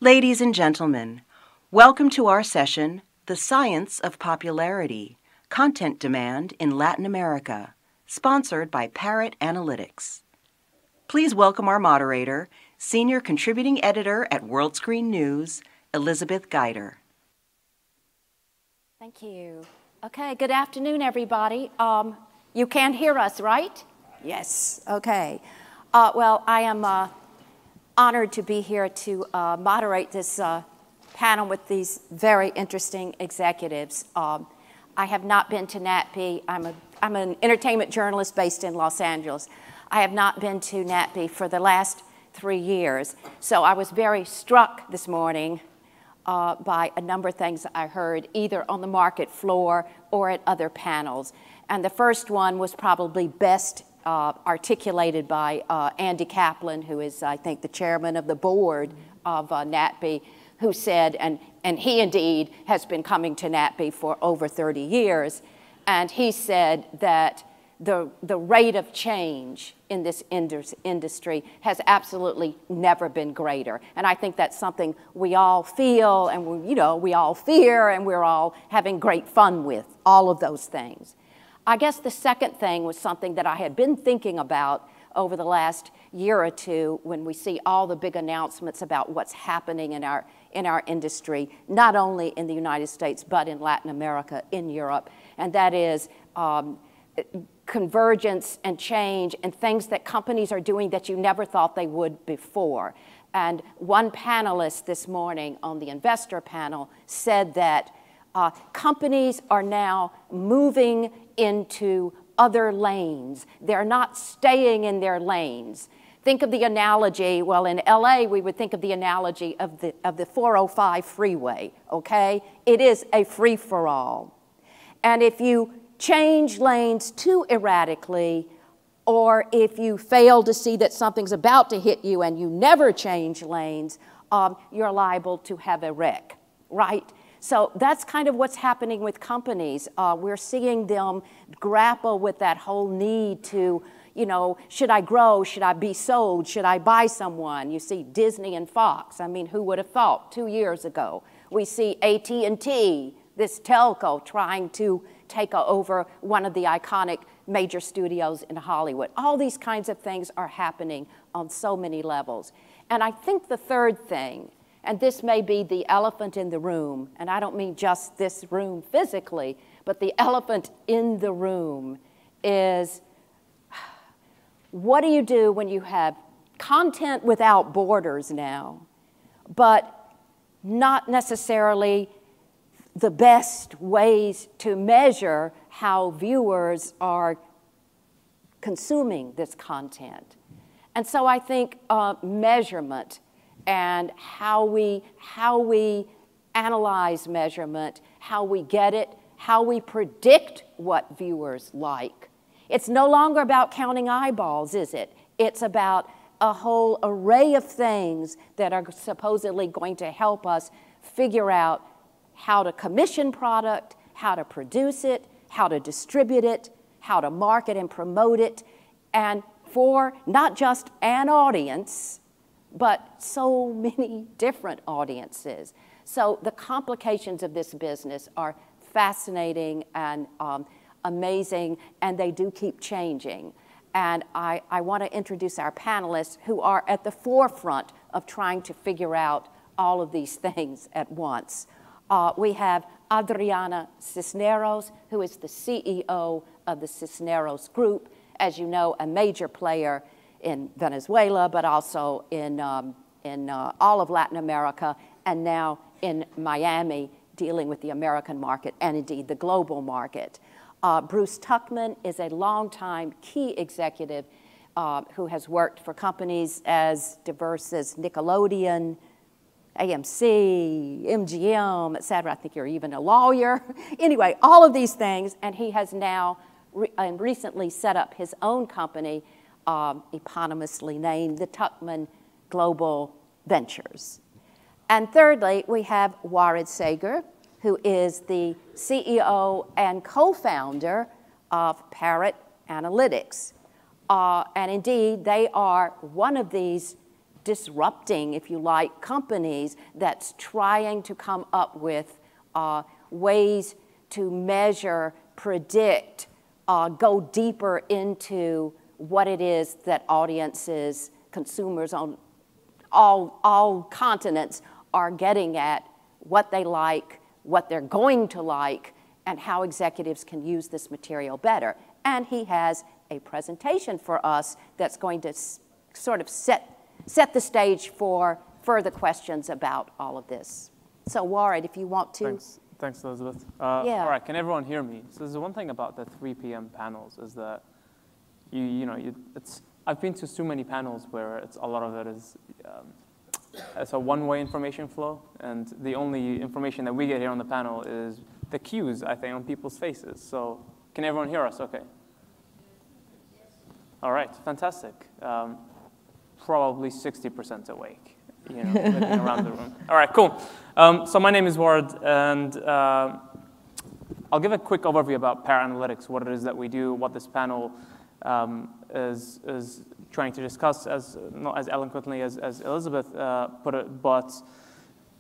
Ladies and gentlemen, welcome to our session, The Science of Popularity, Content Demand in Latin America, sponsored by Parrot Analytics. Please welcome our moderator, Senior Contributing Editor at WorldScreen News, Elizabeth Geider. Thank you. Okay, good afternoon, everybody. You can hear us, right? Yes, okay. Well, I am honored to be here to moderate this panel with these very interesting executives. I have not been to NATPE. I'm an entertainment journalist based in Los Angeles. I have not been to NATPE for the last 3 years, so I was very struck this morning by a number of things I heard either on the market floor or at other panels. And the first one was probably best articulated by Andy Kaplan, who is, I think, the chairman of the board of NATPE, who said, and he indeed has been coming to NATPE for over 30 years, and he said that the rate of change in this industry has absolutely never been greater. And I think that's something we all feel, and we all fear, and we're all having great fun with, all of those things. I guess the second thing was something that I had been thinking about over the last year or two when we see all the big announcements about what's happening in our industry, not only in the United States, but in Latin America, in Europe, and that is convergence and change and things that companies are doing that you never thought they would before. And one panelist this morning on the investor panel said that companies are now moving into other lanes. They're not staying in their lanes. Think of the analogy, well, in LA, we would think of the analogy of the 405 freeway, okay? It is a free-for-all. And if you change lanes too erratically, or if you fail to see that something's about to hit you and you never change lanes, you're liable to have a wreck, right? So that's kind of what's happening with companies. We're seeing them grapple with that whole need to, should I grow? Should I be sold? Should I buy someone? You see Disney and Fox. I mean, who would have thought 2 years ago? We see AT&T, this telco, trying to take over one of the iconic major studios in Hollywood. All these kinds of things are happening on so many levels. And I think the third thing, and this may be the elephant in the room, and I don't mean just this room physically, but the elephant in the room is, what do you do when you have content without borders now, but not necessarily the best ways to measure how viewers are consuming this content? And so I think measurement and how we analyze measurement, how we get it, how we predict what viewers like. It's no longer about counting eyeballs, is it? It's about a whole array of things that are supposedly going to help us figure out how to commission product, how to produce it, how to distribute it, how to market and promote it, and for not just an audience, but so many different audiences. So the complications of this business are fascinating and amazing, and they do keep changing. And I want to introduce our panelists who are at the forefront of trying to figure out all of these things at once. We have Adriana Cisneros, who is the CEO of the Cisneros Group, as you know, a major player in Venezuela, but also in all of Latin America, and now in Miami, dealing with the American market and indeed the global market. Bruce Tuckman is a longtime key executive who has worked for companies as diverse as Nickelodeon, AMC, MGM, et cetera. I think you're even a lawyer. Anyway, all of these things, and he has now recently set up his own company, eponymously named the Tuckman Global Ventures. And thirdly, we have Warid Sager, who is the CEO and co-founder of Parrot Analytics. And indeed, they are one of these disrupting, if you like, companies that's trying to come up with ways to measure, predict, go deeper into what it is that audiences, consumers on all continents are getting at, what they like, what they're going to like, and how executives can use this material better. And he has a presentation for us that's going to sort of set the stage for further questions about all of this. So Warren, if you want to. Thanks, Elizabeth. Yeah. All right, can everyone hear me? So there's one thing about the 3 p.m. panels is that I've been to so many panels where a lot of it is it's a one-way information flow, and the only information that we get here on the panel is the cues, I think, on people's faces. So can everyone hear us okay? All right, fantastic. Probably 60% awake, looking around the room. All right, cool. So my name is Ward, and I'll give a quick overview about Parrot Analytics, what it is that we do, what this panel is trying to discuss, not as eloquently as Elizabeth put it, but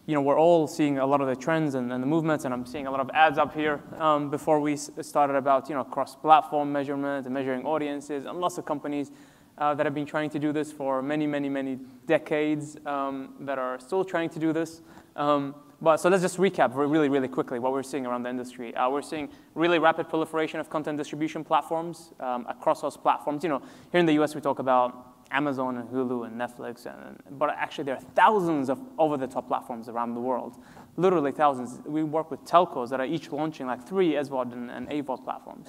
we're all seeing a lot of the trends and the movements, and I'm seeing a lot of ads up here before we started about cross-platform measurement and measuring audiences, and lots of companies that have been trying to do this for many, many, many decades that are still trying to do this. So let's just recap really, really quickly what we're seeing around the industry. We're seeing really rapid proliferation of content distribution platforms across those platforms. Here in the US, we talk about Amazon and Hulu and Netflix, but actually there are thousands of over-the-top platforms around the world, literally thousands. We work with telcos that are each launching like 3 SVOD and AVOD platforms.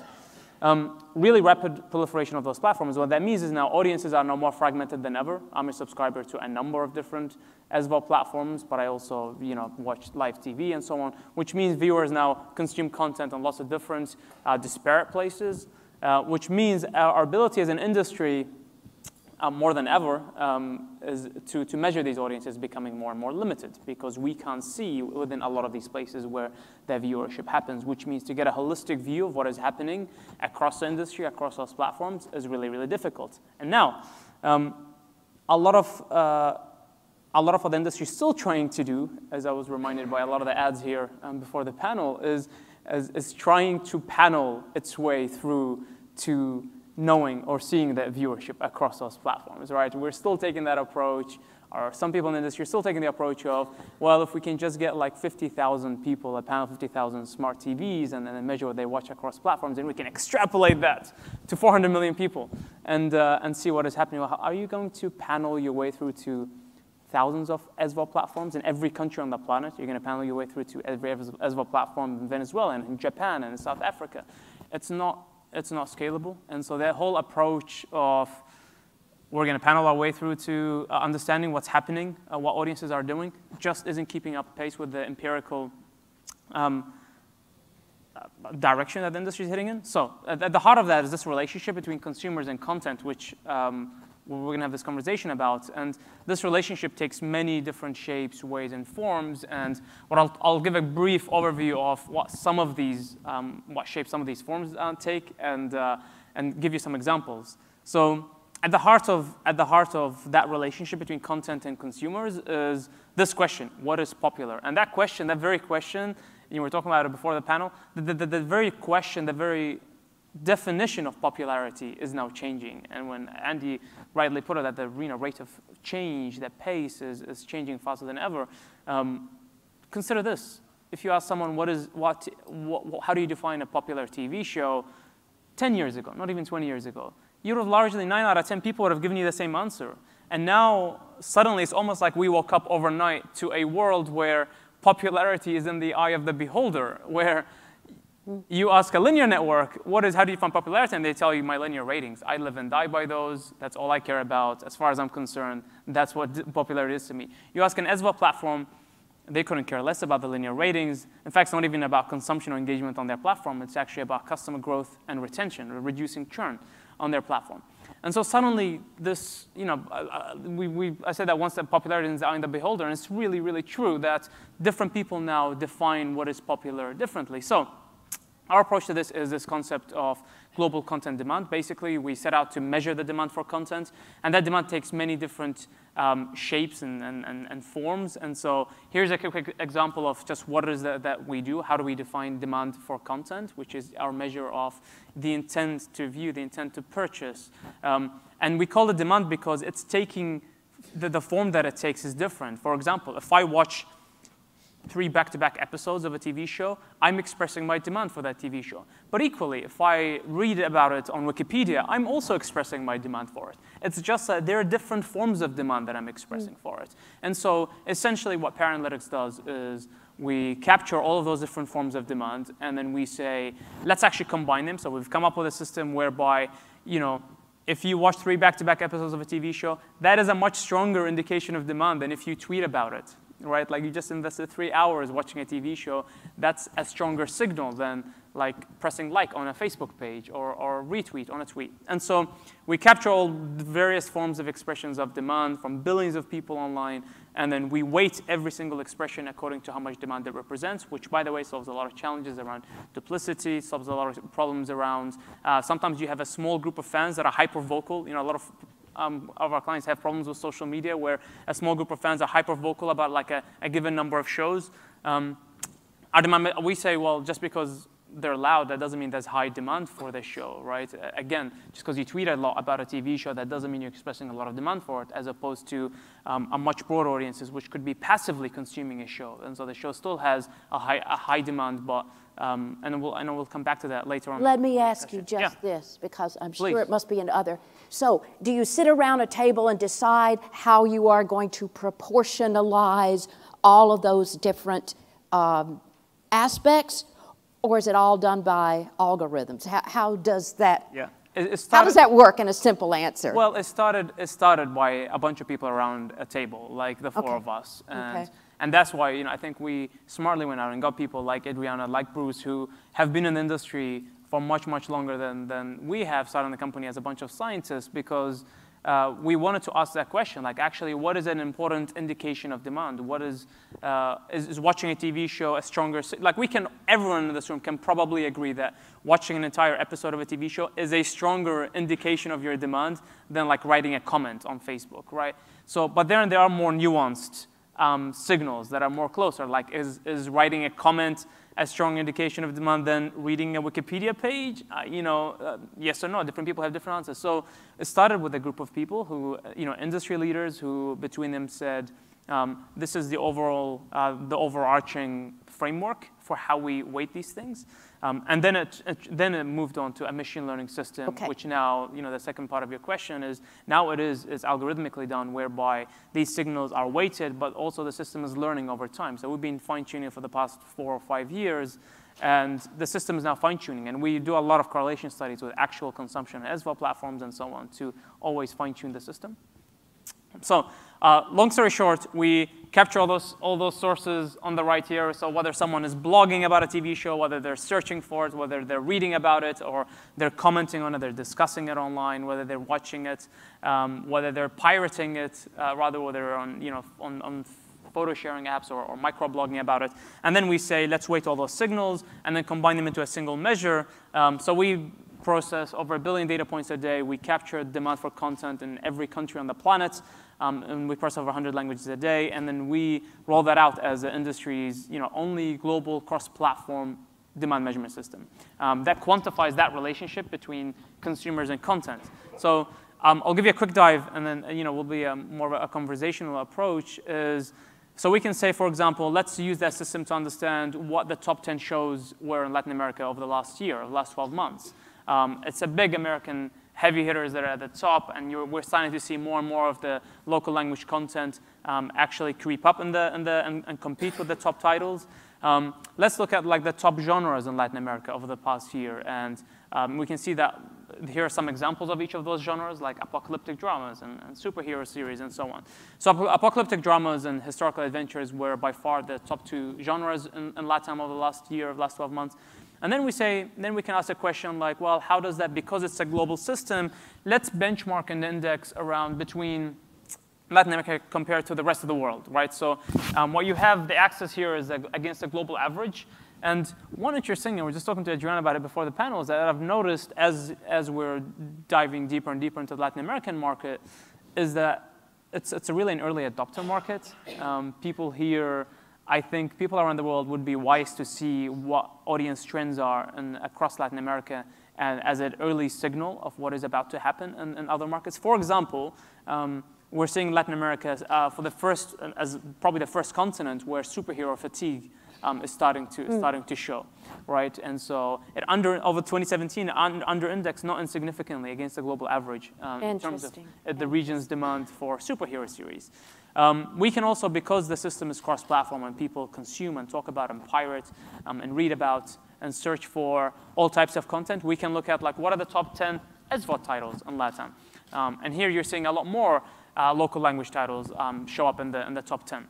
Really rapid proliferation of those platforms. What that means is now audiences are now more fragmented than ever. I'm a subscriber to a number of different SVOD platforms, but I also watch live TV and so on, which means viewers now consume content on lots of different disparate places, which means our ability as an industry more than ever is to measure these audiences becoming more and more limited, because we can't see within a lot of these places where their viewership happens, which means to get a holistic view of what is happening across the industry, across those platforms, is really, really difficult. And now, a lot of what the industry is still trying to do, as I was reminded by a lot of the ads here before the panel, is trying to panel its way through to knowing or seeing that viewership across those platforms, right? We're still taking that approach, or some people in the industry are still taking the approach of, well, if we can just get like 50,000 people, a panel of 50,000 smart TVs, and then measure what they watch across platforms, and we can extrapolate that to 400 million people and see what is happening. Well, are you going to panel your way through to thousands of SVOD platforms in every country on the planet? You're going to panel your way through to every SVOD platform in Venezuela and in Japan and in South Africa. It's not scalable. And so that whole approach of we're going to panel our way through to understanding what's happening, what audiences are doing, just isn't keeping up pace with the empirical direction that the industry is heading in. So at the heart of that is this relationship between consumers and content, which we're going to have this conversation about. And this relationship takes many different shapes, ways, and forms. And I'll give a brief overview of what some of these, what shapes some of these forms take, and give you some examples. So at the heart of that relationship between content and consumers is this question: what is popular? And that question, that very question, you were talking about it before the panel. The very question, the very definition of popularity is now changing. And when Andy rightly put it, that the rate of change, that pace is changing faster than ever, consider this. If you ask someone how do you define a popular TV show 10 years ago, not even 20 years ago, you would have largely 9 out of 10 people would have given you the same answer. And now suddenly it's almost like we woke up overnight to a world where popularity is in the eye of the beholder, where you ask a linear network, how do you find popularity? And they tell you my linear ratings. I live and die by those. That's all I care about. As far as I'm concerned, that's what popularity is to me. You ask an SVOD platform, they couldn't care less about the linear ratings. In fact, it's not even about consumption or engagement on their platform. It's actually about customer growth and retention, or reducing churn on their platform. And so suddenly this, I said that once that popularity is in the eye of the beholder, and it's really, really true that different people now define what is popular differently. So our approach to this is this concept of global content demand. Basically, we set out to measure the demand for content, and that demand takes many different shapes and forms. And so here's a quick example of just what it is that we do. How do we define demand for content, which is our measure of the intent to view, the intent to purchase. And we call it demand because it's taking, the form that it takes is different. For example, if I watch 3 back-to-back episodes of a TV show, I'm expressing my demand for that TV show. But equally, if I read about it on Wikipedia, I'm also expressing my demand for it. It's just that there are different forms of demand that I'm expressing for it. And so essentially what Parrot Analytics does is we capture all of those different forms of demand, and then we say, let's actually combine them. So we've come up with a system whereby, if you watch 3 back-to-back episodes of a TV show, that is a much stronger indication of demand than if you tweet about it. Right? Like you just invested 3 hours watching a TV show, that's a stronger signal than like pressing like on a Facebook page or retweet on a tweet. And so we capture all the various forms of expressions of demand from billions of people online, and then we weight every single expression according to how much demand it represents, which, by the way, solves a lot of challenges around duplicity, solves a lot of problems around, sometimes you have a small group of fans that are hyper-vocal. A lot of our clients have problems with social media where a small group of fans are hyper-vocal about like a given number of shows. We say, well, just because they're loud, that doesn't mean there's high demand for this show, right? Again, just because you tweet a lot about a TV show, that doesn't mean you're expressing a lot of demand for it, as opposed to a much broader audiences, which could be passively consuming a show. And so the show still has a high demand, but and we'll come back to that later on. Let me ask you just this, because I'm sure it must be in other. So do you sit around a table and decide how you are going to proportionalize all of those different aspects, or is it all done by algorithms? How does that? Yeah. How does that work in a simple answer? Well, it started by a bunch of people around a table, like the 4 of us. And that's why I think we smartly went out and got people like Adriana, like Bruce, who have been in the industry for much, much longer than we have, starting the company as a bunch of scientists, because we wanted to ask that question, like actually what is an important indication of demand? What is watching a TV show a stronger, like everyone in this room can probably agree that watching an entire episode of a TV show is a stronger indication of your demand than like writing a comment on Facebook, right? So, but there are more nuanced signals that are more closer, like is writing a comment a strong indication of demand than reading a Wikipedia page? Yes or no, different people have different answers. So it started with a group of people who, industry leaders who between them said, this is the overarching framework for how we weight these things. And then it moved on to a machine learning system, which now, the second part of your question is, now it is algorithmically done, whereby these signals are weighted, but also the system is learning over time. So we've been fine-tuning for the past 4 or 5 years, and the system is now fine-tuning. And we do a lot of correlation studies with actual consumption as well platforms and so on to always fine-tune the system. So long story short, we capture all those sources on the right here. So whether someone is blogging about a TV show, whether they're searching for it, whether they're reading about it, or they're commenting on it, they're discussing it online, whether they're watching it, whether they're pirating it, rather whether they're on photo sharing apps or microblogging about it. And then we say, let's weight all those signals and then combine them into a single measure. So we process over 1 billion data points a day. We capture demand for content in every country on the planet. And we process over 100 languages a day. And then we roll that out as the industry's only global cross-platform demand measurement system that quantifies that relationship between consumers and content. So I'll give you a quick dive, and then will be more of a conversational approach. So we can say, for example, let's use that system to understand what the top 10 shows were in Latin America over the last year, the last 12 months. It's a big American heavy hitters that are at the top, and we're starting to see more and more of the local language content actually creep up and compete with the top titles. Let's look at like the top genres in Latin America over the past year, and we can see that here are some examples of each of those genres, like apocalyptic dramas and superhero series and so on. So apocalyptic dramas and historical adventures were by far the top 2 genres in Latam over the last year, last 12 months. And then we can ask a question like, well, how does that, because it's a global system, let's benchmark an index around between Latin America compared to the rest of the world, right? So what you have, the axis here is against a global average. And one interesting thing, we were just talking to Adriana about it before the panel, is that I've noticed as we're diving deeper and deeper into the Latin American market, is that it's a really an early adopter market. People here, I think people around the world would be wise to see what audience trends are across Latin America and as an early signal of what is about to happen in other markets. For example, we're seeing Latin America as probably the first continent where superhero fatigue is starting to show, right? And so over 2017, under-indexed not insignificantly against the global average in terms of the region's demand for superhero series. We can also, because the system is cross-platform and people consume and talk about and pirate and read about and search for all types of content, we can look at like what are the top 10 SVOD titles in LATAM. And here you're seeing a lot more local language titles show up in the top 10.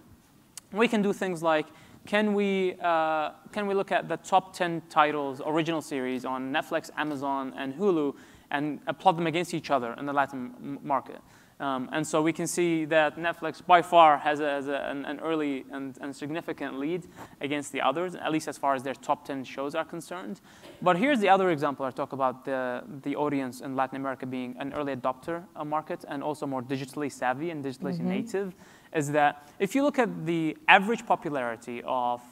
We can do things like, can we look at the top 10 titles, original series on Netflix, Amazon, and Hulu, and plot them against each other in the Latin market? And so we can see that Netflix by far has an early and significant lead against the others, at least as far as their top 10 shows are concerned. But here's the other example. I talk about the audience in Latin America being an early adopter market and also more digitally savvy and digitally native, is that if you look at the average popularity of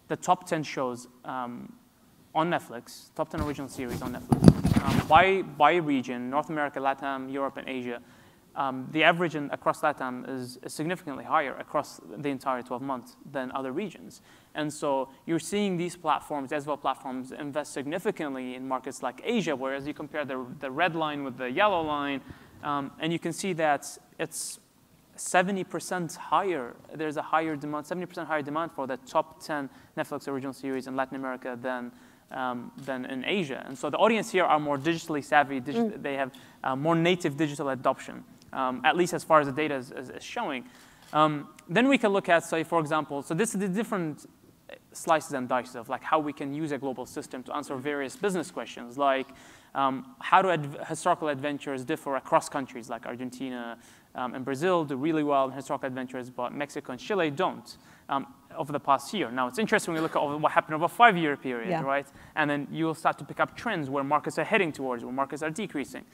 the top 10 shows on Netflix, top 10 original series on Netflix, by region, North America, LATAM, Europe, and Asia, the average across LATAM is significantly higher across the entire 12 months than other regions. And so you're seeing these platforms, SVOD platforms, invest significantly in markets like Asia, whereas you compare the red line with the yellow line, and you can see that it's 70% higher. There's a higher demand, 70% higher demand for the top 10 Netflix original series in Latin America than in Asia. And so the audience here are more digitally savvy. They have more native digital adoption, at least as far as the data is showing. Then we can look at, say, for example, so this is the different slices and dices of like how we can use a global system to answer various business questions, like how do historical adventures differ across countries, like Argentina and Brazil do really well in historical adventures, but Mexico and Chile don't over the past year. Now, it's interesting when you look at what happened over a 5-year period, right? And then you'll start to pick up trends where markets are heading towards, where markets are decreasing.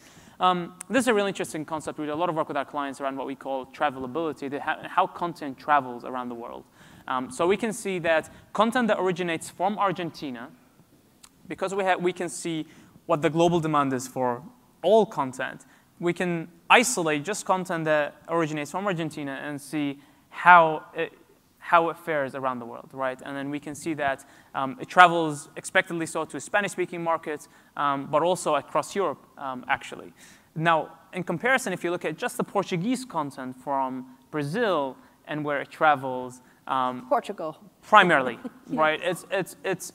This is a really interesting concept. We do a lot of work with our clients around what we call travelability, how content travels around the world. So we can see that content that originates from Argentina, because we can see what the global demand is for all content, we can isolate just content that originates from Argentina and see how it fares around the world, right? And then we can see that it travels expectedly so to Spanish-speaking markets, but also across Europe, actually. Now, in comparison, if you look at just the Portuguese content from Brazil and where it travels, Portugal. Primarily, right?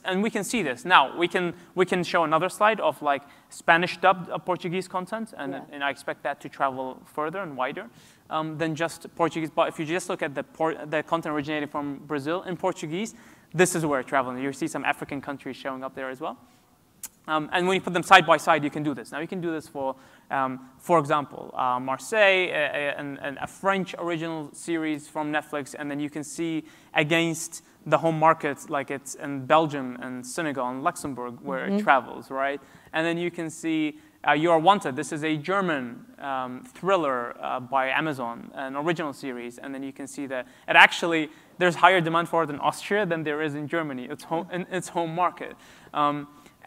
And we can see this. Now, we can show another slide of like Spanish dubbed Portuguese content, and I expect that to travel further and wider than just Portuguese. But if you just look at the content originating from Brazil in Portuguese, this is where it travels. You see some African countries showing up there as well. And when you put them side by side, you can do this. Now, you can do this for example, Marseille, and a French original series from Netflix, and then you can see against the home markets, like it's in Belgium and Senegal and Luxembourg, where it travels, right? And then you can see You Are Wanted. This is a German thriller by Amazon, an original series, and then you can see that it actually, there's higher demand for it in Austria than there is in Germany, its home market.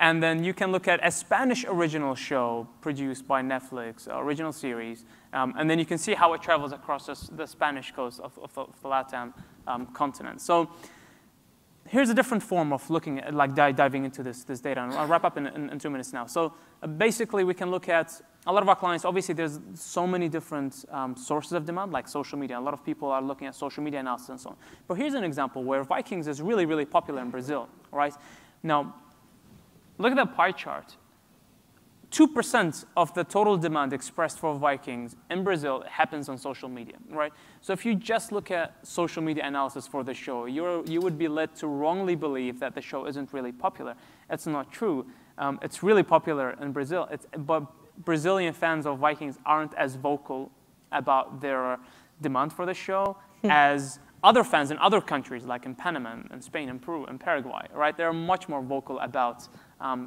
And then you can look at a Spanish original show produced by Netflix, original series, and then you can see how it travels across the Spanish coast of the LATAM continent. So here's a different form of looking at, like diving into this data, and I'll wrap up in 2 minutes now. So basically, we can look at a lot of our clients. Obviously, there's so many different sources of demand, like social media. A lot of people are looking at social media analysis and so on. But here's an example where Vikings is really, really popular in Brazil, right? Now, look at the pie chart. 2% of the total demand expressed for Vikings in Brazil happens on social media, right? So if you just look at social media analysis for the show, you would be led to wrongly believe that the show isn't really popular. It's not true. It's really popular in Brazil. But Brazilian fans of Vikings aren't as vocal about their demand for the show as other fans in other countries, like in Panama and Spain and Peru and Paraguay, right? They're much more vocal about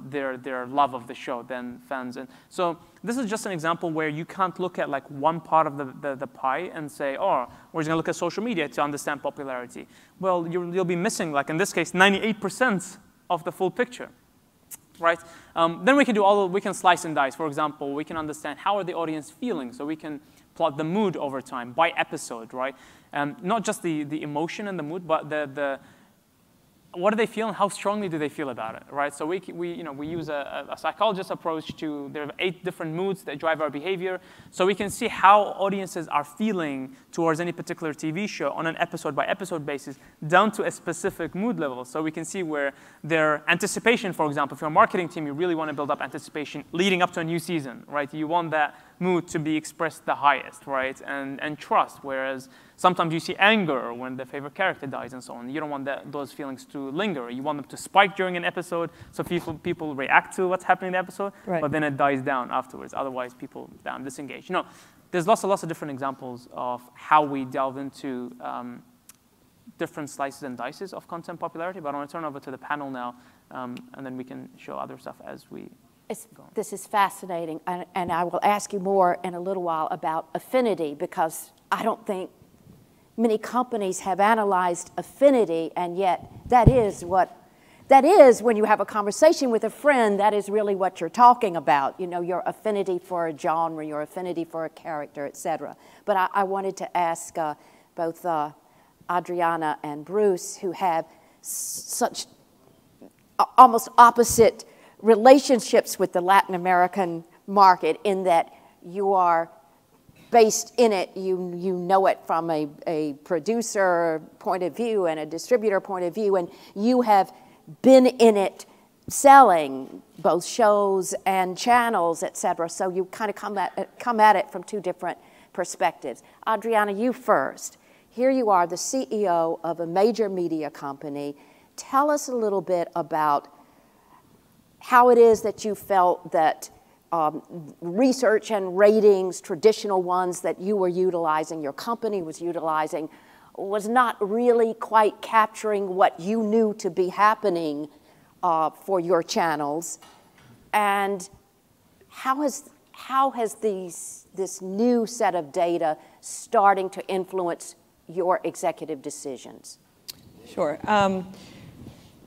their love of the show than fans. And so this is just an example where you can't look at like one part of the pie and say, oh, we're just going to look at social media to understand popularity. Well, you'll be missing, like in this case, 98% of the full picture. Right? Then we can slice and dice. For example, we can understand how are the audience feeling, so we can plot the mood over time by episode, right? Not just the emotion and the mood, but what do they feel and how strongly do they feel about it, right? So we use a psychologist approach to, there are 8 different moods that drive our behavior. So we can see how audiences are feeling towards any particular TV show on an episode by episode basis down to a specific mood level. So we can see where their anticipation, for example, if you're a marketing team, you really want to build up anticipation leading up to a new season, right? You want that mood to be expressed the highest, right? And trust, whereas sometimes you see anger when the favorite character dies and so on. You don't want those feelings to linger. You want them to spike during an episode so people react to what's happening in the episode, right, but then it dies down afterwards. Otherwise, people disengage. There's lots of different examples of how we delve into different slices and dices of content popularity, but I want to turn over to the panel now, and then we can show other stuff as we go. This is fascinating, and I will ask you more in a little while about affinity, because I don't think many companies have analyzed affinity, and yet that is when you have a conversation with a friend, that is really what you're talking about, your affinity for a genre, your affinity for a character, et cetera. But I wanted to ask both Adriana and Bruce, who have such almost opposite relationships with the Latin American market, in that you are based in it, you know it from a producer point of view and a distributor point of view, and you have been in it selling both shows and channels, et cetera. So you kind of come at it from 2 different perspectives. Adriana, you first. Here you are, the CEO of a major media company. Tell us a little bit about how it is that you felt that research and ratings, traditional ones that you were utilizing, your company was utilizing, was not really quite capturing what you knew to be happening for your channels. And how has this new set of data starting to influence your executive decisions? Sure.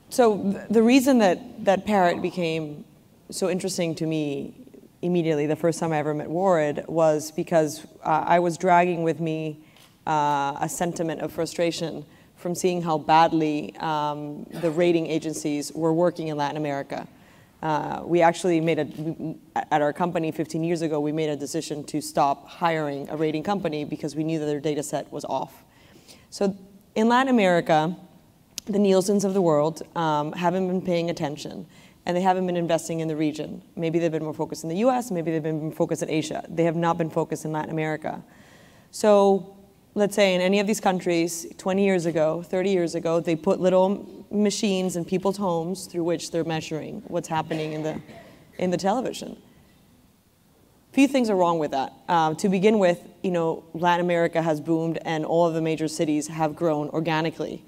So the reason that Parrot became so interesting to me immediately, the first time I ever met Ward, was because I was dragging with me a sentiment of frustration from seeing how badly the rating agencies were working in Latin America. We actually at our company 15 years ago, we made a decision to stop hiring a rating company because we knew that their data set was off. So in Latin America, the Nielsens of the world haven't been paying attention, and they haven't been investing in the region. Maybe they've been more focused in the US, maybe they've been focused in Asia. They have not been focused in Latin America. So let's say in any of these countries, 20 years ago, 30 years ago, they put little machines in people's homes through which they're measuring what's happening in the television. Few things are wrong with that. To begin with, Latin America has boomed and all of the major cities have grown organically.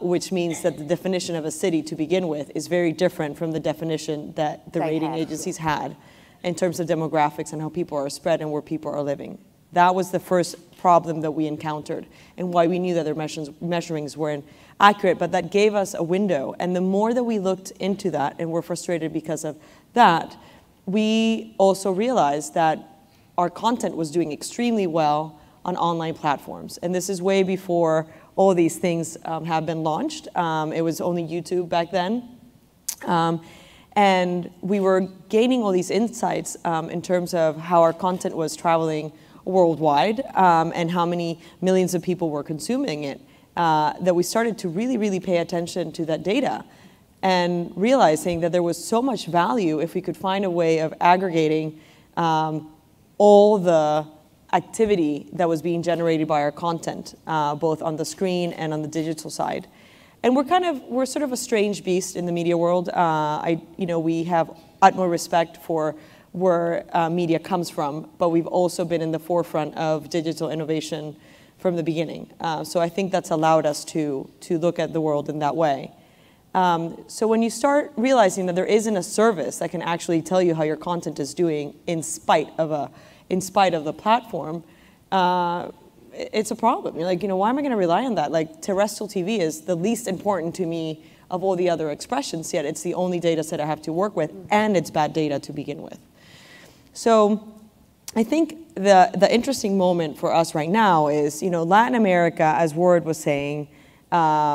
Which means that the definition of a city to begin with is very different from the definition that the rating agencies had in terms of demographics and how people are spread and where people are living. That was the first problem that we encountered and why we knew that their measurings weren't accurate, but that gave us a window. And the more that we looked into that and were frustrated because of that, we also realized that our content was doing extremely well on online platforms. And this is way before all these things have been launched. It was only YouTube back then. And we were gaining all these insights in terms of how our content was traveling worldwide and how many millions of people were consuming it, that we started to really, really pay attention to that data and realizing that there was so much value if we could find a way of aggregating all the activity that was being generated by our content, both on the screen and on the digital side. And we're sort of a strange beast in the media world. We have utmost respect for where media comes from, but we've also been in the forefront of digital innovation from the beginning. So I think that's allowed us to look at the world in that way. So when you start realizing that there isn't a service that can actually tell you how your content is doing in spite of the platform, it's a problem. You're like, why am I going to rely on that? Like, terrestrial TV is the least important to me of all the other expressions, yet it's the only data set I have to work with, and it's bad data to begin with. So I think the interesting moment for us right now is, Latin America, as Ward was saying,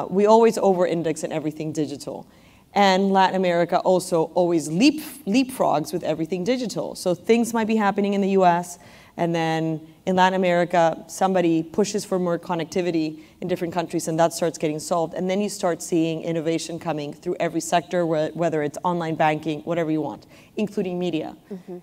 we always over-index in everything digital. And Latin America also always leapfrogs with everything digital. So things might be happening in the US, and then in Latin America, somebody pushes for more connectivity in different countries, and that starts getting solved. And then you start seeing innovation coming through every sector, whether it's online banking, whatever you want, including media. Mm-hmm.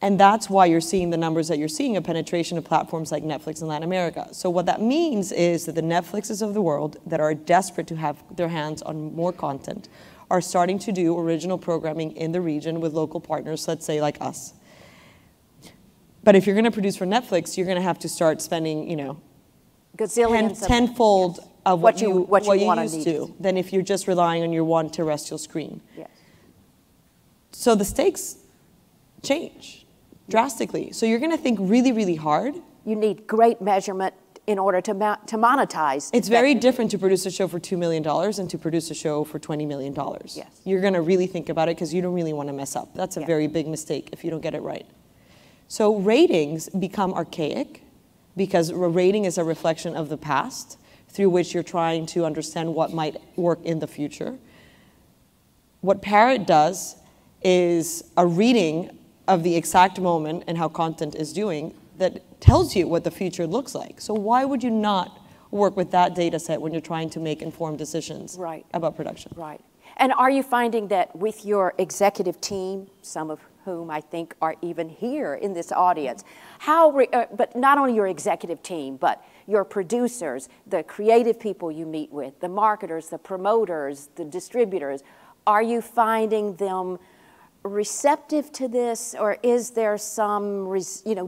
And that's why you're seeing the numbers that you're seeing of penetration of platforms like Netflix in Latin America. So what that means is that the Netflixes of the world that are desperate to have their hands on more content are starting to do original programming in the region with local partners, let's say like us. But if you're going to produce for Netflix, you're going to have to start spending, tenfold yes. of what you used to than if you're just relying on your one terrestrial screen. Yes. So the stakes change drastically. So you're going to think really, really hard. You need great measurement in order to monetize. It's very different to produce a show for $2 million and to produce a show for $20 million. Yes. You're going to really think about it because you don't really want to mess up. That's a very big mistake if you don't get it right. So ratings become archaic because a rating is a reflection of the past through which you're trying to understand what might work in the future. What Parrot does is a reading of the exact moment and how content is doing that tells you what the future looks like. So why would you not work with that data set when you're trying to make informed decisions about production? Right. And are you finding that with your executive team, some of whom I think are even here in this audience, but not only your executive team, but your producers, the creative people you meet with, the marketers, the promoters, the distributors, are you finding them receptive to this, or is there some,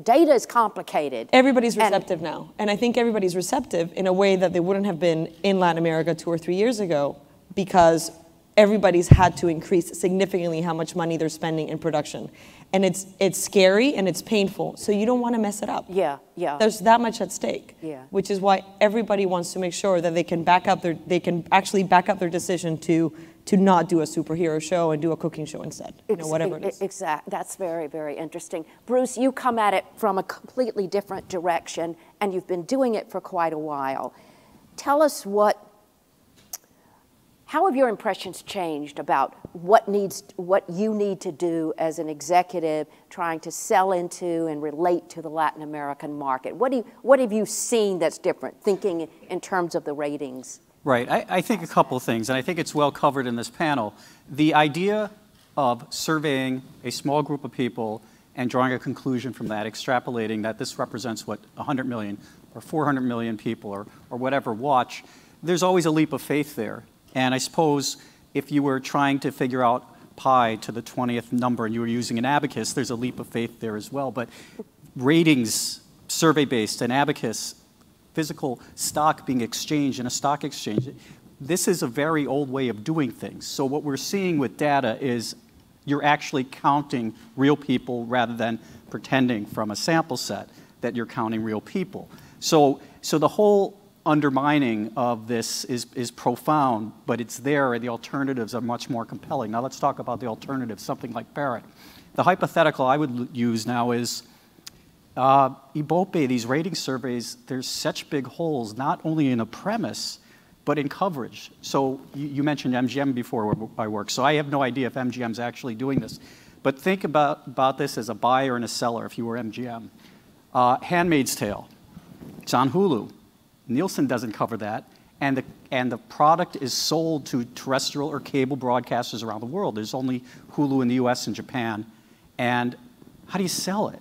data is complicated? Everybody's receptive now. And I think everybody's receptive in a way that they wouldn't have been in Latin America 2 or 3 years ago, because everybody's had to increase significantly how much money they're spending in production. And it's scary and it's painful, so you don't want to mess it up. Yeah. There's that much at stake. Yeah. Which is why everybody wants to make sure that they can actually back up their decision to not do a superhero show and do a cooking show instead. Whatever it is. Exactly. That's very, very interesting. Bruce, you come at it from a completely different direction, and you've been doing it for quite a while. Tell us how have your impressions changed about what you need to do as an executive trying to sell into and relate to the Latin American market? What have you seen that's different, thinking in terms of the ratings? Right. I think a couple of things, and I think it's well covered in this panel. The idea of surveying a small group of people and drawing a conclusion from that, extrapolating that this represents what 100 million or 400 million people or whatever watch, there's always a leap of faith there. And I suppose if you were trying to figure out pi to the 20th number and you were using an abacus, there's a leap of faith there as well. But ratings, survey-based, and abacus, physical stock being exchanged in a stock exchange, this is a very old way of doing things. So what we're seeing with data is you're actually counting real people rather than pretending from a sample set that you're counting real people. So the whole undermining of this is profound, but it's there, and the alternatives are much more compelling. Now let's talk about the alternatives, something like Parrot. The hypothetical I would use now is Ibope, these rating surveys, there's such big holes, not only in a premise, but in coverage. So you mentioned MGM before where I work, so I have no idea if MGM's actually doing this. But think about this as a buyer and a seller if you were MGM. Handmaid's Tale, it's on Hulu. Nielsen doesn't cover that, and the product is sold to terrestrial or cable broadcasters around the world. There's only Hulu in the US and Japan. And how do you sell it?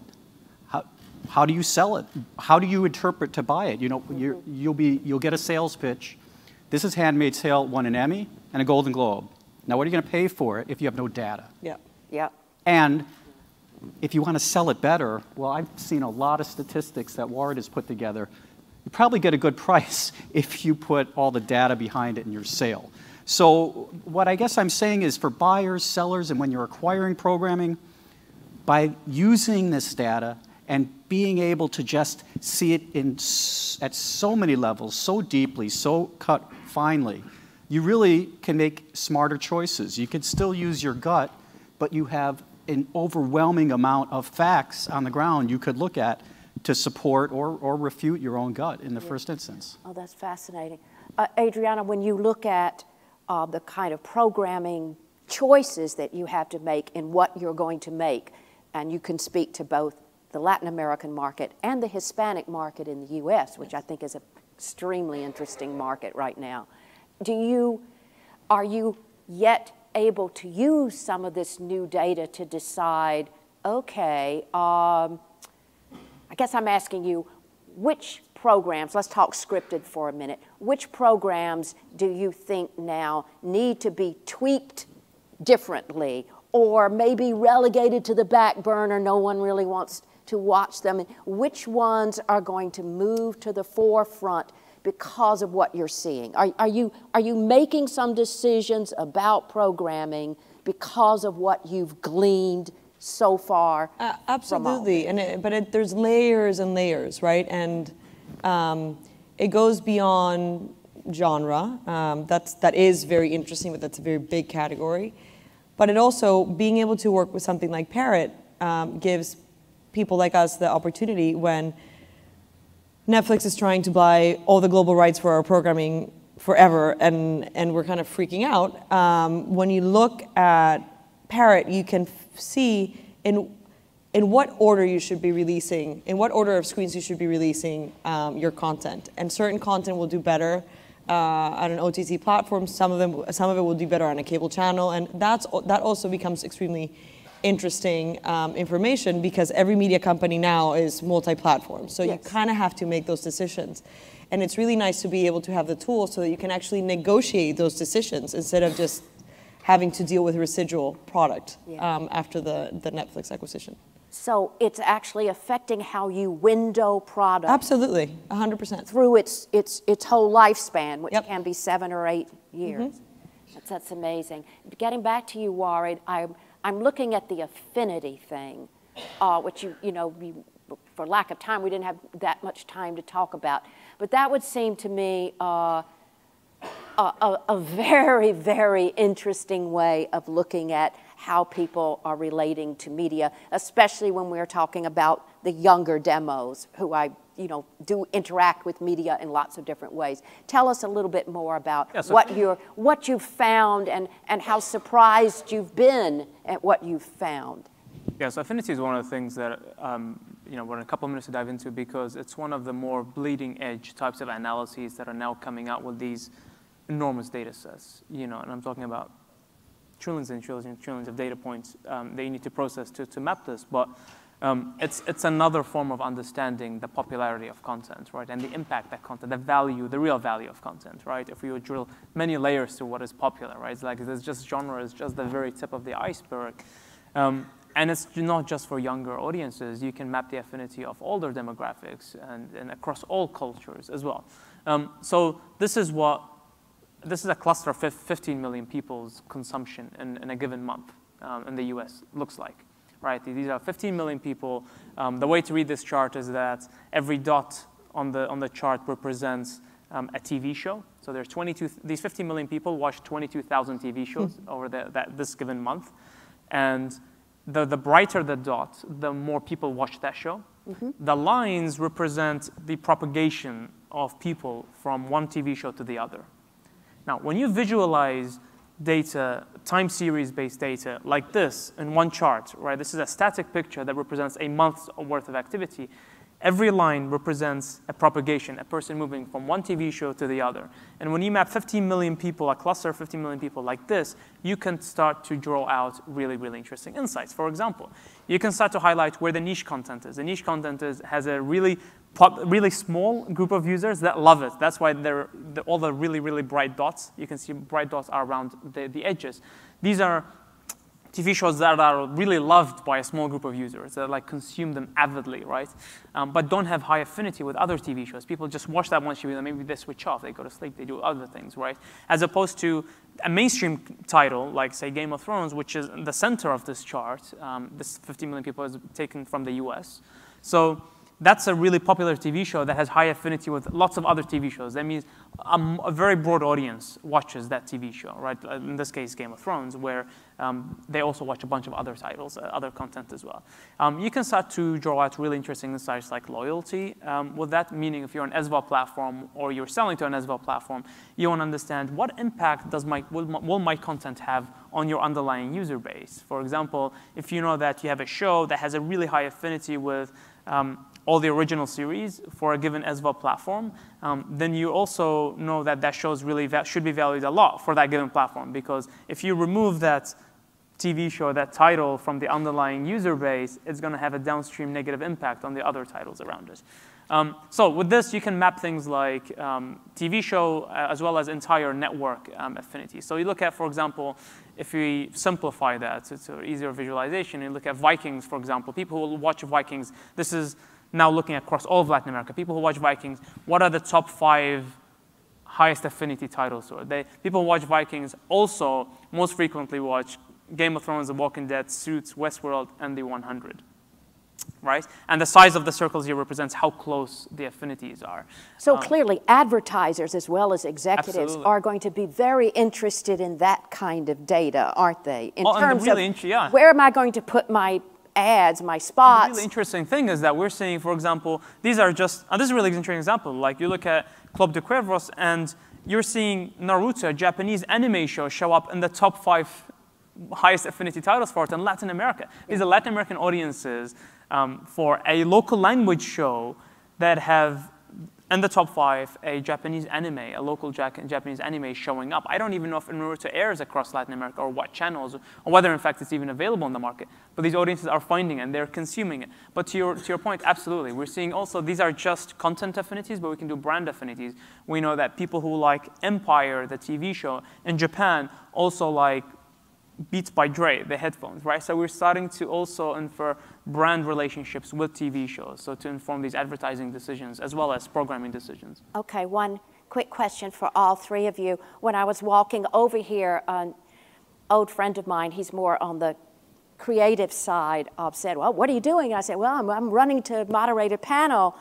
How do you sell it? How do you interpret to buy it? You'll get a sales pitch. This is Handmaid's Tale, won an Emmy and a Golden Globe. Now what are you going to pay for it if you have no data? Yeah. And if you want to sell it better, well, I've seen a lot of statistics that Ward has put together. You probably get a good price if you put all the data behind it in your sale. So what I guess I'm saying is for buyers, sellers, and when you're acquiring programming, by using this data and being able to just see it at so many levels, so deeply, so cut finely, you really can make smarter choices. You can still use your gut, but you have an overwhelming amount of facts on the ground you could look at to support or refute your own gut in the first instance. Oh, that's fascinating. Adriana, when you look at the kind of programming choices that you have to make in what you're going to make, and you can speak to both the Latin American market and the Hispanic market in the US, which I think is an extremely interesting market right now. Are you yet able to use some of this new data to decide, okay, I guess I'm asking you, which programs, let's talk scripted for a minute, which programs do you think now need to be tweaked differently or maybe relegated to the back burner, no one really wants to watch them, and which ones are going to move to the forefront because of what you're seeing? Are you making some decisions about programming because of what you've gleaned so far? Absolutely, there's layers and layers, right? And it goes beyond genre. That is very interesting, but that's a very big category. But it also, being able to work with something like Parrot gives people like us the opportunity when Netflix is trying to buy all the global rights for our programming forever, and we're kind of freaking out. When you look at Parrot, you can see in what order you should be releasing, in what order of screens you should be releasing your content. And certain content will do better on an OTT platform. Some of it will do better on a cable channel, and that also becomes extremely interesting information because every media company now is multi-platform. So you kind of have to make those decisions. And it's really nice to be able to have the tools so that you can actually negotiate those decisions instead of just having to deal with residual product after the Netflix acquisition. So it's actually affecting how you window product. Absolutely, 100%. Through its whole lifespan, which can be 7 or 8 years. That's amazing. Getting back to you, Warid, I'm looking at the affinity thing, which for lack of time, we didn't have that much time to talk about. But that would seem to me a very, very interesting way of looking at how people are relating to media, especially when we're talking about the younger demos who do interact with media in lots of different ways. Tell us a little bit more about what you've found and how surprised you've been at what you've found. Yeah, so affinity is one of the things that we're in a couple of minutes to dive into because it's one of the more bleeding edge types of analyses that are now coming out with these enormous data sets. And I'm talking about trillions and trillions and trillions of data points that you need to process to map this. But it's another form of understanding the popularity of content, right? And the impact that content, the real value of content, right? If we would drill many layers to what is popular, right? It's like there's just genre is just the very tip of the iceberg. And it's not just for younger audiences. You can map the affinity of older demographics and across all cultures as well. So this is a cluster of 15 million people's consumption in a given month in the US looks like. Right, these are 15 million people. The way to read this chart is that every dot on the chart represents a TV show. So there's these 15 million people watch 22,000 TV shows over this given month. And the brighter the dot, the more people watch that show. The lines represent the propagation of people from one TV show to the other. Now, when you visualize data, time series-based data like this in one chart, right? This is a static picture that represents a month's worth of activity. Every line represents a propagation, a person moving from one TV show to the other. And when you map 15 million people, a cluster of 15 million people like this, you can start to draw out really, really interesting insights. For example, you can start to highlight where the niche content is. The niche content has a really small group of users that love it. That's why all the really, really bright dots, you can see bright dots are around the edges. These are TV shows that are really loved by a small group of users, that like consume them avidly, right? But don't have high affinity with other TV shows. People just watch that one show and maybe they switch off, they go to sleep, they do other things, right? As opposed to a mainstream title, like say Game of Thrones, which is the center of this chart. This 50 million people is taken from the US. So that's a really popular TV show that has high affinity with lots of other TV shows. That means a very broad audience watches that TV show, right? In this case, Game of Thrones, where they also watch a bunch of other titles, other content as well. You can start to draw out really interesting insights like loyalty. With that, meaning if you're an SVOD platform or you're selling to an SVOD platform, you want to understand what impact will my content have on your underlying user base. For example, if you know that you have a show that has a really high affinity with all the original series for a given SVOD platform, then you also know that that show should be valued a lot for that given platform. Because if you remove that TV show, that title from the underlying user base, it's going to have a downstream negative impact on the other titles around it. So with this, you can map things like TV show as well as entire network affinity. So you look at, for example, if we simplify that, it's an easier visualization. You look at Vikings, for example. People who watch Vikings, this is now looking across all of Latin America. People who watch Vikings, what are the top 5 highest affinity titles? So people who watch Vikings also most frequently watch Game of Thrones, The Walking Dead, Suits, Westworld, and The 100. Right? And the size of the circles here represents how close the affinities are. So clearly, advertisers as well as executives Absolutely. are going to be very interested in that kind of data, aren't they? In and terms really of where am I going to put my ads, my spots? The really interesting thing is that we're seeing, for example, these are just, this is a really interesting example. Like you look at Club de Cuervos and you're seeing Naruto, a Japanese anime show, show up in the top 5 highest affinity titles for it in Latin America. These are Latin American audiences for a local language show that have in the top 5 a Japanese anime, a local Japanese anime showing up. I don't even know if Naruto airs across Latin America or what channels, or whether in fact it's even available in the market. But these audiences are finding it and they're consuming it. But to your point, absolutely. We're seeing also these are just content affinities, but we can do brand affinities. We know that people who like Empire, the TV show, in Japan also like Beats by Dre, the headphones, right? So we're starting to also infer brand relationships with TV shows, so to inform these advertising decisions as well as programming decisions. Okay, one quick question for all 3 of you. When I was walking over here, an old friend of mine, he's more on the creative side, said, well, what are you doing? I said, well, I'm running to moderate a panel.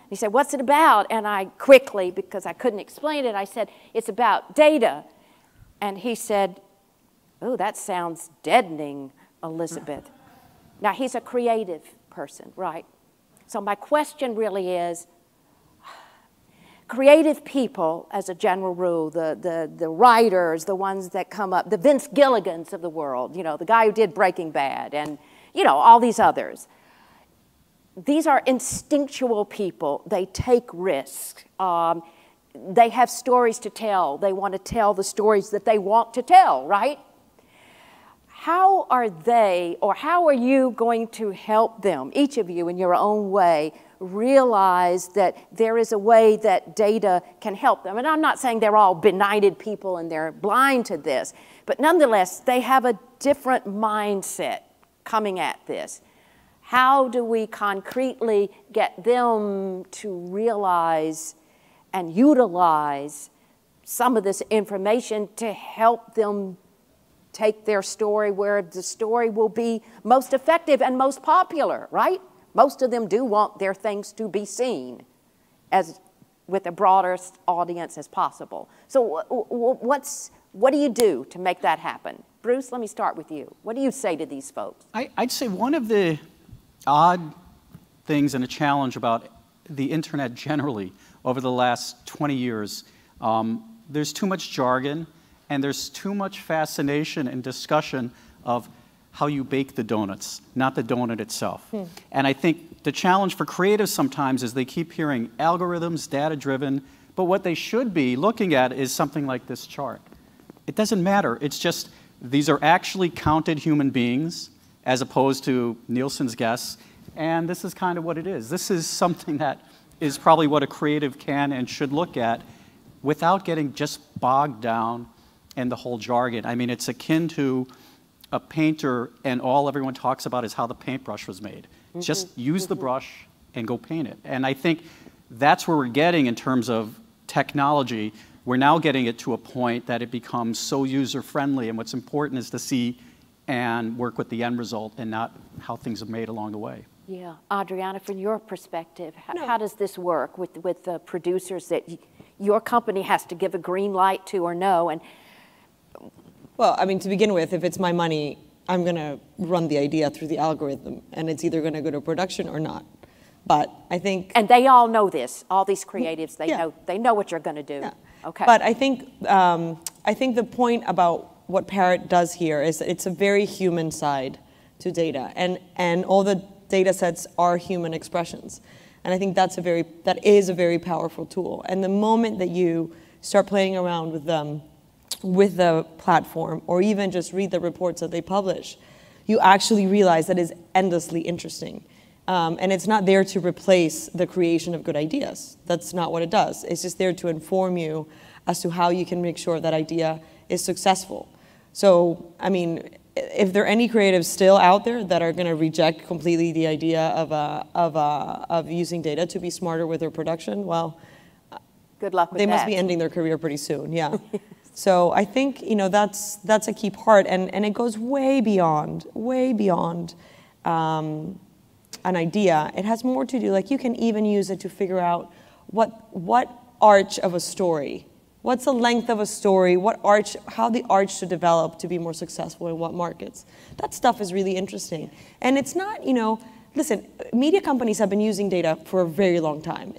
He said, what's it about? And I quickly, because I couldn't explain it, I said, it's about data. And he said, oh, that sounds deadening, Elizabeth. Now, he's a creative person, right? So my question really is, creative people, as a general rule, the writers, the ones that come up, the Vince Gilligans of the world, you know, the guy who did Breaking Bad, and, you know, all these others. These are instinctual people. They take risks. They have stories to tell. They want to tell the stories that they want to tell, right? How are they, or how are you going to help them, each of you in your own way, realize that there is a way that data can help them? And I'm not saying they're all benighted people and they're blind to this, but nonetheless, they have a different mindset coming at this. How do we concretely get them to realize and utilize some of this information to help them take their story where the story will be most effective and most popular, right? Most of them do want their things to be seen as with the broadest audience as possible. So what do you do to make that happen? Bruce, let me start with you. What do you say to these folks? I'd say one of the odd things and a challenge about the internet generally over the last 20 years, there's too much jargon and there's too much fascination and discussion of how you bake the donuts, not the donut itself. And I think the challenge for creatives sometimes is they keep hearing algorithms, data-driven, but what they should be looking at is something like this chart. It doesn't matter. It's just these are actually counted human beings as opposed to Nielsen's guess, and this is kind of what it is. This is something that is probably what a creative can and should look at without getting just bogged down in the whole jargon. I mean, it's akin to a painter and all everyone talks about is how the paintbrush was made. Just use the brush and go paint it. And I think that's where we're getting in terms of technology. We're now getting it to a point that it becomes so user-friendly, and what's important is to see and work with the end result and not how things are made along the way. Yeah. Adriana, from your perspective, how does this work with the producers that your company has to give a green light to or no? And Well, I mean, to begin with, if it's my money, I'm going to run the idea through the algorithm, and it's either going to go to production or not. But I think... And they all know this, all these creatives, Yeah. they know what you're going to do. Yeah. Okay. But I think the point about what Parrot does here is that it's a very human side to data, and all the data sets are human expressions. And I think that is a very powerful tool. And the moment that you start playing around with them, with the platform, or even just read the reports that they publish, you actually realize that is endlessly interesting. And it's not there to replace the creation of good ideas. That's not what it does. It's just there to inform you as to how you can make sure that idea is successful. So, I mean, if there are any creatives still out there that are going to reject completely the idea of using data to be smarter with their production, well, good luck with they that. must be ending their career pretty soon. Yeah. So I think that's a key part, and it goes way beyond an idea. It has more to do, like you can even use it to figure out what arch of a story, what's the length of a story, how the arch should develop to be more successful in what markets. That stuff is really interesting. And it's not, listen, media companies have been using data for a very long time.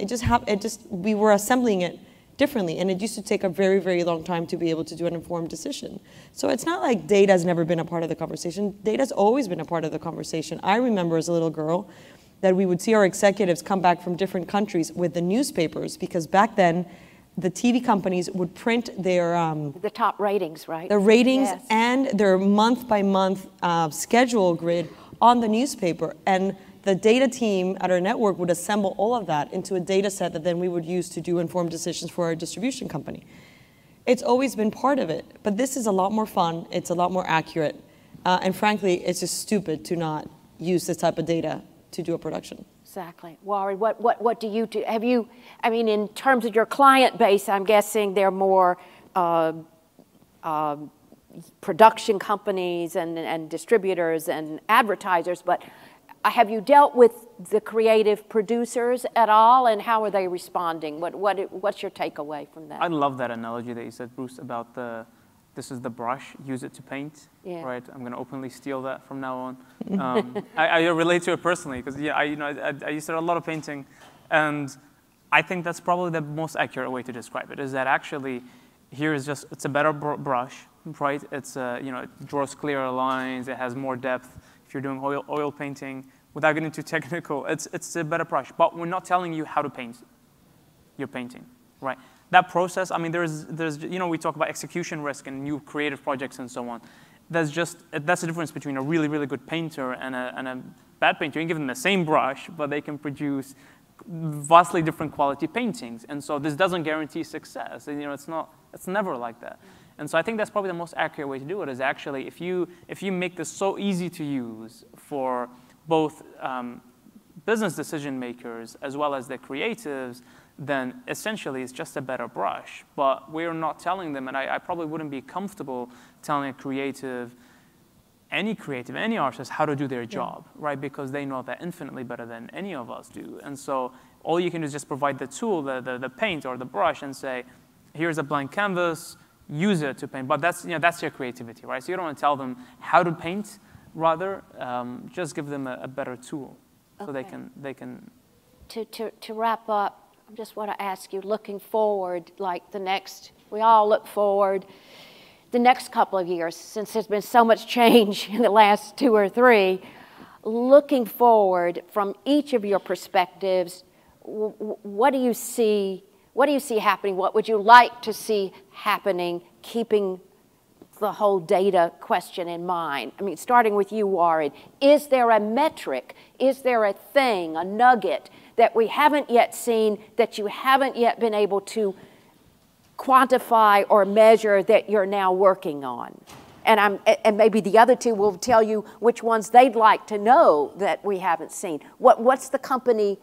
We were assembling it differently, and it used to take a very, very long time to be able to do an informed decision. So it's not like data has never been a part of the conversation. Data's always been a part of the conversation. I remember as a little girl that we would see our executives come back from different countries with the newspapers, because back then the TV companies would print their the top ratings, right? The ratings, yes. And their month-by-month schedule grid on the newspaper. And the data team at our network would assemble all of that into a data set that then we would use to do informed decisions for our distribution company. It's always been part of it, but this is a lot more fun, it's a lot more accurate, and frankly, it's just stupid to not use this type of data to do a production. Exactly. Warren, what do you do? In terms of your client base, I'm guessing they're more production companies and distributors and advertisers, but have you dealt with the creative producers at all, and how are they responding? What's your takeaway from that? I love that analogy that you said, Bruce, about this is the brush, use it to paint. Yeah. Right? I'm going to openly steal that from now on. I relate to it personally because I used to do a lot of painting, and I think that's probably the most accurate way to describe it. Is that actually here is just it's a better brush, right? It's it draws clearer lines, it has more depth. If you're doing oil painting, without getting too technical, it's a better brush. But we're not telling you how to paint your painting, right? That process, there's we talk about execution risk and new creative projects and so on. That's the difference between a really, really good painter and a bad painter. You can give them the same brush, but they can produce vastly different quality paintings. And so this doesn't guarantee success. It's never like that. And so I think that's probably the most accurate way to do it, is actually if you make this so easy to use for both business decision makers as well as the creatives, then essentially it's just a better brush. But we're not telling them, and I probably wouldn't be comfortable telling any artist how to do their job, right? Because they know that infinitely better than any of us do. And so all you can do is just provide the tool, the paint or the brush, and say, here's a blank canvas, use it to paint. But that's your creativity, right? So you don't want to tell them how to paint. Rather, just give them a better tool, so they can. To wrap up, I just want to ask you, looking forward, we all look forward, the next couple of years, since there's been so much change in the last 2 or 3, looking forward from each of your perspectives, what do you see happening? What would you like to see happening, keeping the whole data question in mind? Starting with you, Warren, is there a metric, is there a thing, a nugget that we haven't yet seen, that you haven't yet been able to quantify or measure, that you're now working on? and maybe the other two will tell you which ones they'd like to know that we haven't seen. What's the company,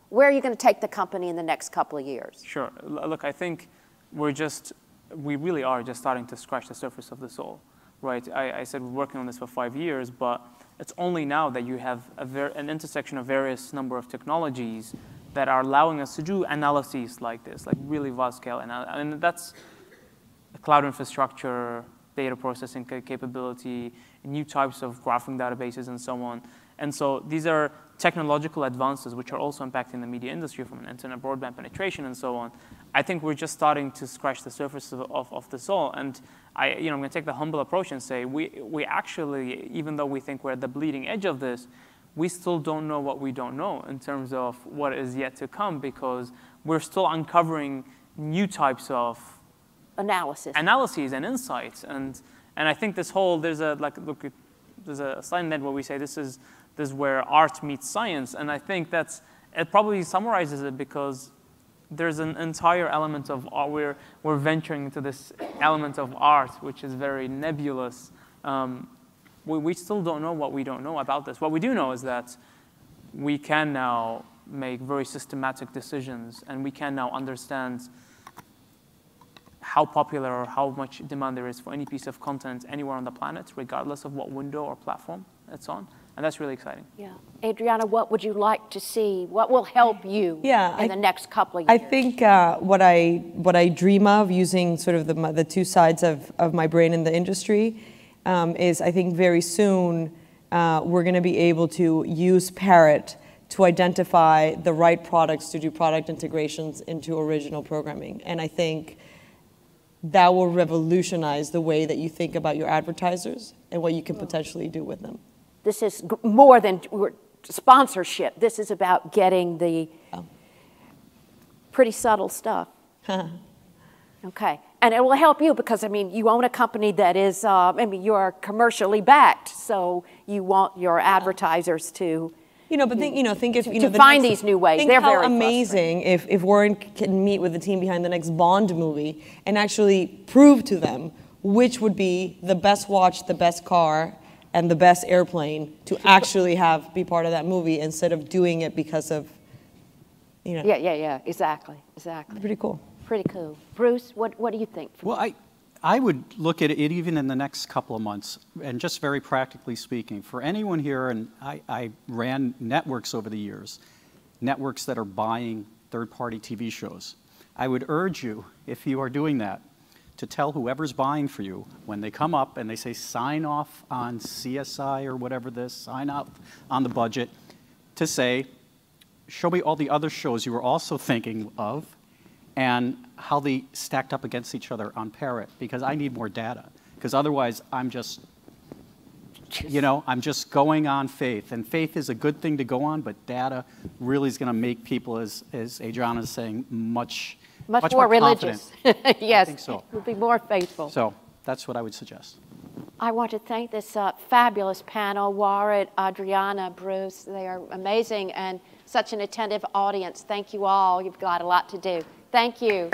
where are you going to take the company in the next couple of years? Sure. Look, I think we really are just starting to scratch the surface of the soul, right? I said we're working on this for 5 years, but it's only now that you have an intersection of various number of technologies that are allowing us to do analyses like this, like really vast scale analysis. And that's cloud infrastructure, data processing capability, new types of graphing databases, and so on. And so these are technological advances which are also impacting the media industry from an internet broadband penetration and so on. I think we're just starting to scratch the surface of the soul. And I'm going to take the humble approach and say we actually, even though we think we're at the bleeding edge of this, we still don't know what we don't know in terms of what is yet to come, because we're still uncovering new types of analyses and insights. And I think this whole, there's a slide in that where we say this is where art meets science. And I think it probably summarizes it, because there's an entire element of art. We're venturing into this element of art, which is very nebulous. We still don't know what we don't know about this. What we do know is that we can now make very systematic decisions, and we can now understand how popular or how much demand there is for any piece of content anywhere on the planet, regardless of what window or platform it's on. And that's really exciting. Yeah. Adriana, what would you like to see? What will help you in the next couple of years? I think what I dream of, using sort of the two sides of my brain in the industry, is I think very soon we're going to be able to use Parrot to identify the right products to do product integrations into original programming. And I think that will revolutionize the way that you think about your advertisers and what you can potentially do with them. This is more than sponsorship. This is about getting the pretty subtle stuff. Okay. And it will help you because, I mean, you own a company that is, you are commercially backed, so you want your advertisers to find these new ways. Think how amazing if Warren can meet with the team behind the next Bond movie and actually prove to them which would be the best watch, the best car, and the best airplane to actually be part of that movie, instead of doing it because of, Yeah, exactly. Pretty cool. Pretty cool. Bruce, what do you think? Well, I would look at it even in the next couple of months, and just very practically speaking, for anyone here, and I ran networks over the years, networks that are buying third-party TV shows. I would urge you, if you are doing that, to tell whoever's buying for you, when they come up and they say, sign off on CSI or whatever this, sign up on the budget, to say, show me all the other shows you were also thinking of, and how they stacked up against each other on Parrot, because I need more data. Because otherwise, I'm just going on faith. And faith is a good thing to go on, but data really is going to make people, as Adriana is saying, much more religious. Yes, I think so. We'll be more faithful. So that's what I would suggest. I want to thank this fabulous panel, Warren, Adriana, Bruce. They are amazing, and such an attentive audience. Thank you all. You've got a lot to do. Thank you.